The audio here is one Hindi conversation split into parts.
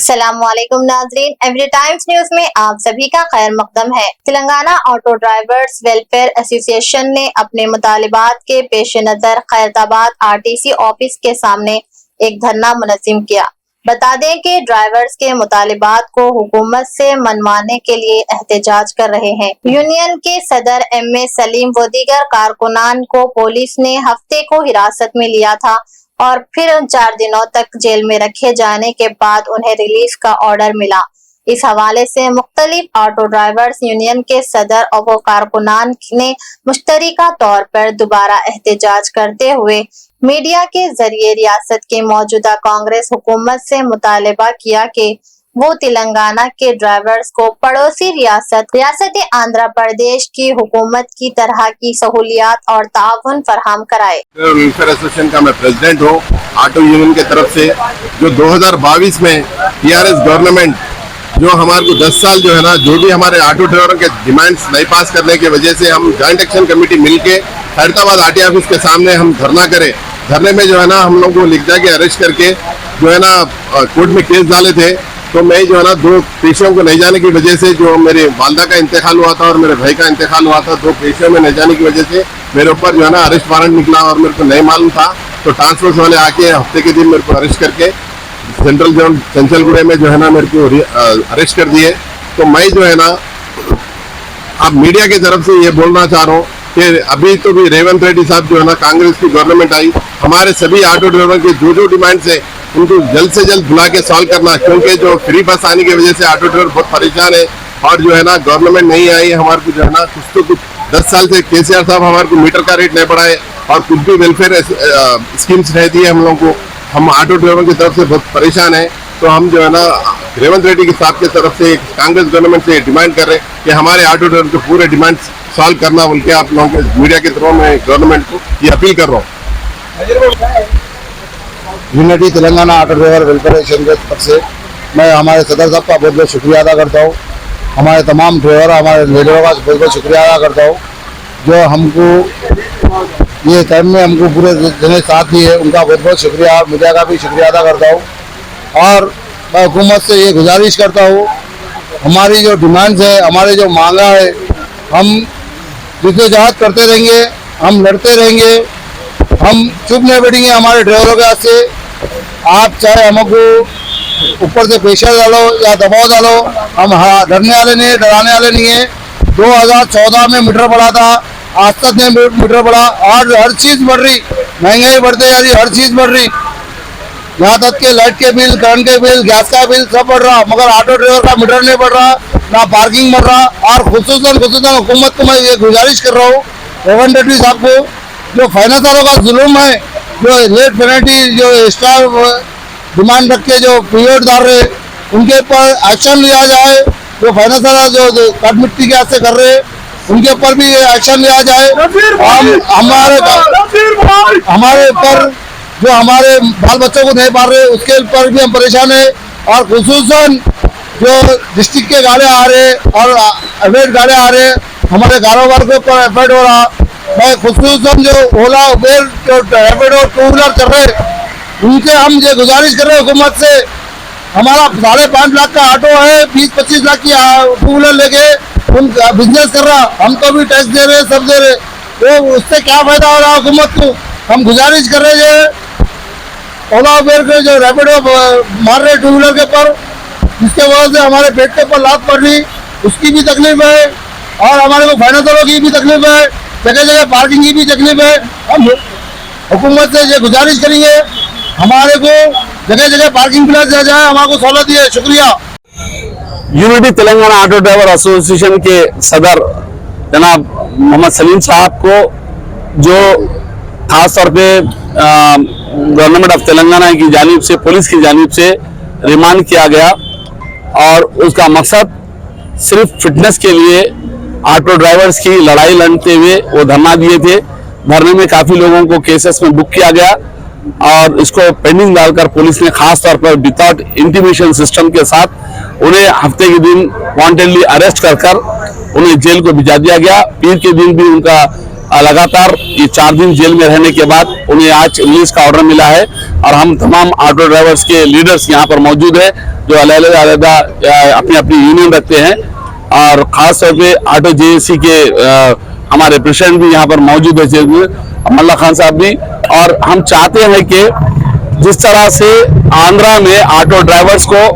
अस्सलामुअलैकुम नाज़रीन, एवरी टाइम्स न्यूज में आप सभी का खैर मकदम है। Telangana auto drivers welfare association ने अपने मुतालिबात के पेश नजर खैरताबाद आरटीसी ऑफिस के सामने एक धरना मुनज़्ज़म किया। बता दें कि ड्राइवर्स के मुतालिबात को हुकूमत से मनवाने के लिए एहतजाज कर रहे हैं। यूनियन के सदर एम.ए. सलीम व दीगर कारकुनान को पुलिस ने हफ्ते को हिरासत में लिया था और फिर 4 दिनों तक जेल में रखे जाने के बाद उन्हें रिलीज का ऑर्डर मिला। इस हवाले से मुख्तलिफ ऑटो ड्राइवर्स यूनियन के सदर और वो कारकुनान ने मुश्तरका तौर पर दोबारा एहतजाज करते हुए मीडिया के जरिए रियासत के मौजूदा कांग्रेस हुकूमत से मुतालबा किया कि वो तेलंगाना के ड्राइवर्स को पड़ोसी रियासत आंध्र प्रदेश की हुकूमत की तरह की सहूलियात और ताउन फराहम कराए। वेलफेयर एसोसिएशन का मैं प्रेसिडेंट हूँ ऑटो यूनियन की तरफ से। जो 2022 में टीआरएस गवर्नमेंट जो हमारे को 10 साल जो है ना, जो भी हमारे ऑटो ड्राइवरों के डिमांड्स नहीं पास करने की वजह से हम जॉइंट एक्शन कमेटी मिलके खैरताबाद आरटीसी ऑफिस के सामने हम धरना करें। धरने में जो है ना हम लोग को लिख जाके अरेस्ट करके जो है ना कोर्ट में केस डाले थे। तो मैं जो है ना 2 पेशियों को नहीं जाने की वजह से, जो मेरे वालदा का इंतकाल हुआ था और मेरे भाई का इंतकाल हुआ था, 2 पेशियों में नहीं जाने की वजह से मेरे ऊपर जो है ना अरेस्ट वारंट निकला और मेरे को नहीं मालूम था। तो टास्क फोर्स वाले आके हफ्ते के दिन मेरे को अरेस्ट करके सेंट्रल जोन चंचलगुड़े में जो है ना मेरे को अरेस्ट कर दिए। तो मैं जो है ना अब मीडिया की तरफ से ये बोलना चाह रहा हूँ कि अभी तो भी रेवंत रेड्डी साहब जो है ना, कांग्रेस की गवर्नमेंट आई, हमारे सभी ऑटो ड्राइवर के जो डिमांड्स है उनको जल्द से जल्द बुला के सॉल्व करना, क्योंकि जो फ्री बस आने की वजह से ऑटो ड्राइवर बहुत परेशान है। और जो है ना गवर्नमेंट नहीं आई हमारे को जो है ना कुछ 10 साल से केसीआर साहब हमारे को मीटर का रेट नहीं बढ़ाए और कुछ भी वेलफेयर स्कीम्स नहीं दिए हम लोगों को। हम ऑटो ड्राइवर की तरफ से बहुत परेशान है। तो हम जो है ना रेवंत रेड्डी के साहब की तरफ से कांग्रेस गवर्नमेंट से डिमांड कर रहे हैं कि हमारे ऑटो ड्राइवर के पूरे डिमांड सॉल्व करना बोल के आप लोगों के मीडिया के थ्रू में गवर्नमेंट को ये अपील कर रहा हूँ। Unity Telangana auto driver welfare association की तरफ से मैं हमारे सदर साहब का बहुत बहुत शुक्रिया अदा करता हूँ। हमारे तमाम ड्राइवर हमारे लीडरों का बहुत बहुत शुक्रिया अदा करता हूँ जो हमको ये टाइम में हमको पूरे दिन साथ दिए, उनका बहुत बहुत शुक्रिया। मीडिया का भी शुक्रिया अदा करता हूँ और मैं हुकूमत से ये गुजारिश करता हूँ, हमारी जो डिमांड्स है, हमारे जो मांगा है, हम जिद्दोजहद करते रहेंगे, हम लड़ते रहेंगे, हम चुप नहीं बैठेंगे हमारे ड्राइवरों के हाथ से। आप चाहे हमको ऊपर से प्रेशर डालो या दबाव डालो, हम डरने वाले नहीं, डराने वाले नहीं है। 2014 में मीटर बढ़ा था, आज तक नहीं मीटर बढ़ा और हर चीज़ बढ़ रही, महंगाई बढ़ते जा रही, हर चीज़ बढ़ रही, यहाँ तक के लाइट के बिल, करंट के बिल, गैस का बिल सब बढ़ रहा, मगर ऑटो ड्राइवर का मीटर नहीं बढ़ रहा, ना पार्किंग बढ़ रहा। और खुसूसन हुकूमत को मैं ये गुजारिश कर रहा हूँ रेवंत रेड्डी साहब को, जो फाइनेंसरों का जुल्म है, जो लेट पेनल्टी, जो एक्स्ट्रा डिमांड रख के जो पीरियड डाल रहे, उनके ऊपर एक्शन लिया जाए। जो फाइनेंसर जो कट मिट्टी के हाथ से कर रहे, उनके ऊपर भी एक्शन लिया जाए। हमारे ऊपर जो हमारे बाल बच्चों को नहीं पाल रहे, उसके ऊपर भी हम परेशान है। और खुसूसन जो डिस्ट्रिक्ट के गाड़े आ रहे और अवैध गाड़े आ रहे, हमारे कारोबार के ऊपर इफेक्ट हो रहा। मैं खुसूसन जो ओला उबेर जो रैपिडो और 2 व्हीलर कर रहे, उनसे हम ये गुजारिश कर रहे हैं हुकूमत से, हमारा 5.5 लाख का ऑटो है, 20-25 लाख की 2 व्हीलर लेके उन बिजनेस कर रहा, हम तो भी टैक्स दे रहे, सब दे रहे, तो उससे क्या फायदा हो रहा हुकूमत को। हम गुजारिश कर रहे हैं ओला उबेर के जो रैपिडो मार रहे 2 व्हीलर के ऊपर, जिसके वजह से हमारे पेट के ऊपर लात पड़ रही, उसकी भी तकलीफ है और हमारे को फाइनेंसरों की भी तकलीफ है, जगह जगह पार्किंग की भी तकलीफ है। हम हुकूमत से ये गुजारिश करेंगे हमारे को जगह जगह पार्किंग प्लेस दिया जाए, हमारे को सहूलत दिए। शुक्रिया। Unity Telangana auto driver association के सदर जनाब मोहम्मद सलीम साहब को जो खास तौर पे गवर्नमेंट ऑफ तेलंगाना की जानिब से, पुलिस की जानिब से रिमांड किया गया और उसका मकसद सिर्फ फिटनेस के लिए ऑटो ड्राइवर्स की लड़ाई लड़ते हुए वो धरना दिए थे। धरने में काफ़ी लोगों को केसेस में बुक किया गया और इसको पेंडिंग डालकर पुलिस ने खास तौर पर विदाउट इंटीमेशन सिस्टम के साथ उन्हें हफ्ते के दिन वांटेडली अरेस्ट कर उन्हें जेल को भिजा दिया गया। पीर के दिन भी उनका लगातार ये 4 दिन जेल में रहने के बाद उन्हें आज रिलीज का ऑर्डर मिला है और हम तमाम ऑटो ड्राइवर्स के लीडर्स यहाँ पर मौजूद है। जो अलग-अलग अपनी अपनी यूनियन रखते हैं, और खास तौर पे ऑटो जेएसी के हमारे प्रेसिडेंट भी यहाँ पर मौजूद है, अमल्ला खान साहब भी। और हम चाहते हैं कि जिस तरह से आंध्रा में ऑटो ड्राइवर्स को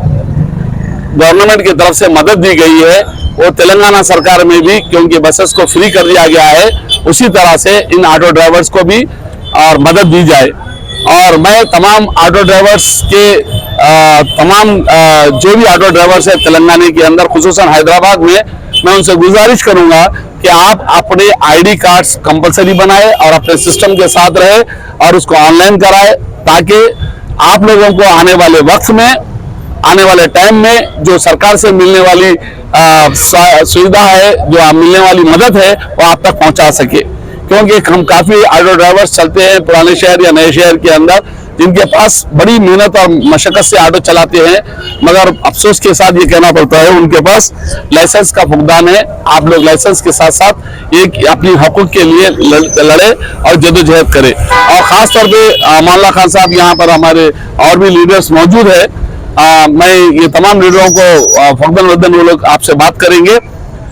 गवर्नमेंट की तरफ से मदद दी गई है, वो तेलंगाना सरकार में भी, क्योंकि बसेस को फ्री कर दिया गया है, उसी तरह से इन ऑटो ड्राइवर्स को भी और मदद दी जाए। और मैं तमाम ऑटो ड्राइवर्स के जो भी ऑटो ड्राइवर्स है तेलंगाना के अंदर, खुसूसन हैदराबाद में, मैं उनसे गुजारिश करूंगा कि आप अपने आईडी कार्ड्स कंपलसरी बनाए और अपने सिस्टम के साथ रहे और उसको ऑनलाइन कराए, ताकि आप लोगों को आने वाले वक्त में, आने वाले टाइम में जो सरकार से मिलने वाली सुविधा है, जो मिलने वाली मदद है, वो आप तक पहुंचा सके। क्योंकि हम काफी ऑटो ड्राइवर्स चलते हैं पुराने शहर या नए शहर के अंदर, जिनके पास बड़ी मेहनत और मशक्कत से ऑटो चलाते हैं, मगर अफसोस के साथ ये कहना पड़ता है उनके पास लाइसेंस का फुकदान है। आप लोग लाइसेंस के साथ साथ एक अपनी हकूक के लिए लड़े और जदोजहद करें। और खास तौर पे अमल्ला खान साहब यहाँ पर, हमारे और भी लीडर्स मौजूद है, मैं ये तमाम लीडरों को फकदन वदन वो लोग आपसे बात करेंगे।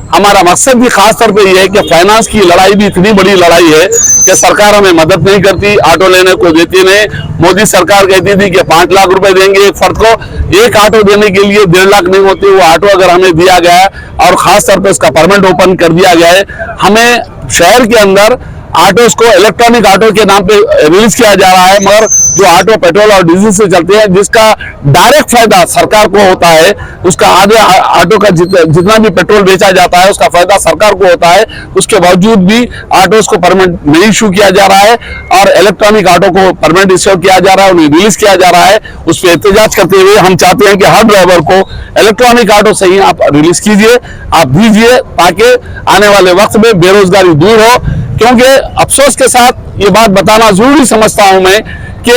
हमारा मकसद भी खास तौर पे ये है कि फाइनेंस की लड़ाई भी इतनी बड़ी लड़ाई है कि सरकार हमें मदद नहीं करती, ऑटो लेने को देती नहीं। मोदी सरकार कहती थी कि 5 लाख रुपए देंगे एक फर्द को, एक ऑटो देने के लिए 1.5 लाख नहीं होती। वो ऑटो अगर हमें दिया गया है और खास तौर पे उसका परमिट ओपन कर दिया गया है, हमें शहर के अंदर ऑटोस को इलेक्ट्रॉनिक ऑटो के नाम पे रिलीज किया जा रहा है, मगर जो ऑटो पेट्रोल और डीजल से चलते हैं, जिसका डायरेक्ट फायदा सरकार को होता है, उसका आधे ऑटो का जितना भी पेट्रोल बेचा जाता है उसका फायदा सरकार को होता है, उसके बावजूद भी ऑटोस को परमिट नहीं इशू किया जा रहा है और इलेक्ट्रॉनिक ऑटो को परमिट इशू किया जा रहा है, उन्हें रिलीज किया जा रहा है। उस पर एहतजाज करते हुए हम चाहते हैं कि हर ड्राइवर को इलेक्ट्रॉनिक ऑटो से ही आप रिलीज कीजिए, आप दीजिए, ताकि आने वाले वक्त में बेरोजगारी दूर हो। क्योंकि अफसोस के साथ ये बात बताना जरूरी समझता हूं मैं कि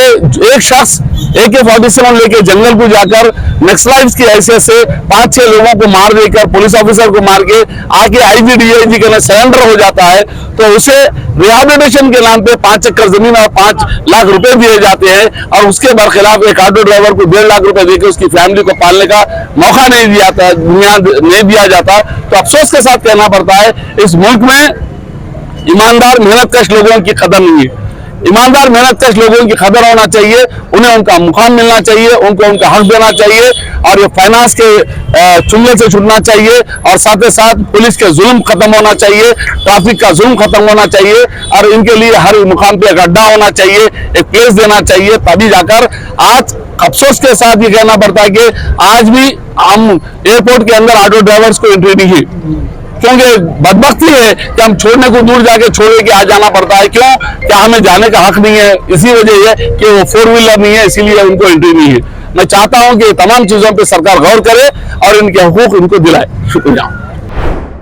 एक शख्स AK-47 लेके जंगल को जाकर नक्सलाइट्स की हैसियत से 5-6 लोगों को मार देकर, पुलिस ऑफिसर को मार के आके IG DIG के लिए सरेंडर हो जाता है, तो उसे रिहेबिलिटेशन के नाम पे 5 चक्कर जमीन और 5 लाख रुपए दिए जाते हैं, और उसके बरखिलाफ एक ऑटो ड्राइवर को 1.5 लाख रुपए देकर उसकी फैमिली को पालने का मौका नहीं दिया जाता। तो अफसोस के साथ कहना पड़ता है, इस मुल्क में ईमानदार मेहनतकश लोगों की कदर नहीं है। ईमानदार मेहनतकश लोगों की कदर होना चाहिए, उन्हें उनका मुकाम मिलना चाहिए, उनको उनका हक देना चाहिए, और ये फाइनेंस के चुंगल से छूटना चाहिए, और साथ ही साथ पुलिस के जुल्म खत्म होना चाहिए, ट्रैफिक का जुल्म खत्म होना चाहिए, और इनके लिए हर मुकाम पे एक अड्डा होना चाहिए, एक प्लेस देना चाहिए, तभी जाकर। आज अफसोस के साथ ये कहना पड़ता है कि आज भी हम एयरपोर्ट के अंदर ऑटो ड्राइवर्स को एंट्री नहीं है, क्योंकि बदबख्ती है कि हम छोड़ने को दूर जाके छोड़ के आ जाना पड़ता है। क्यों? क्या हमें जाने का हक नहीं है? इसी वजह है कि वो 4 व्हीलर नहीं है, इसीलिए उनको एंट्री नहीं है। मैं चाहता हूं कि तमाम चीजों पे सरकार गौर करे और इनके हकूक इनको दिलाए। शुक्रिया।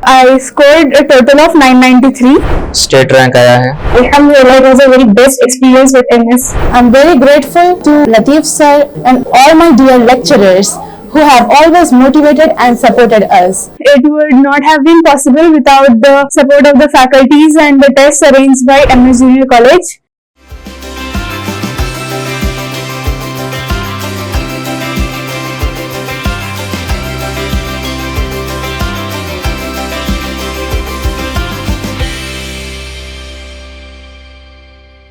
I scored a total of 993. State rank आया है। Alhamdulillah, it was a very best experience with MS. I'm very grateful to Latif sir and all my dear lecturers who have always motivated and supported us. It would not have been possible without the support of the faculties and the tests arranged by MS Junior College.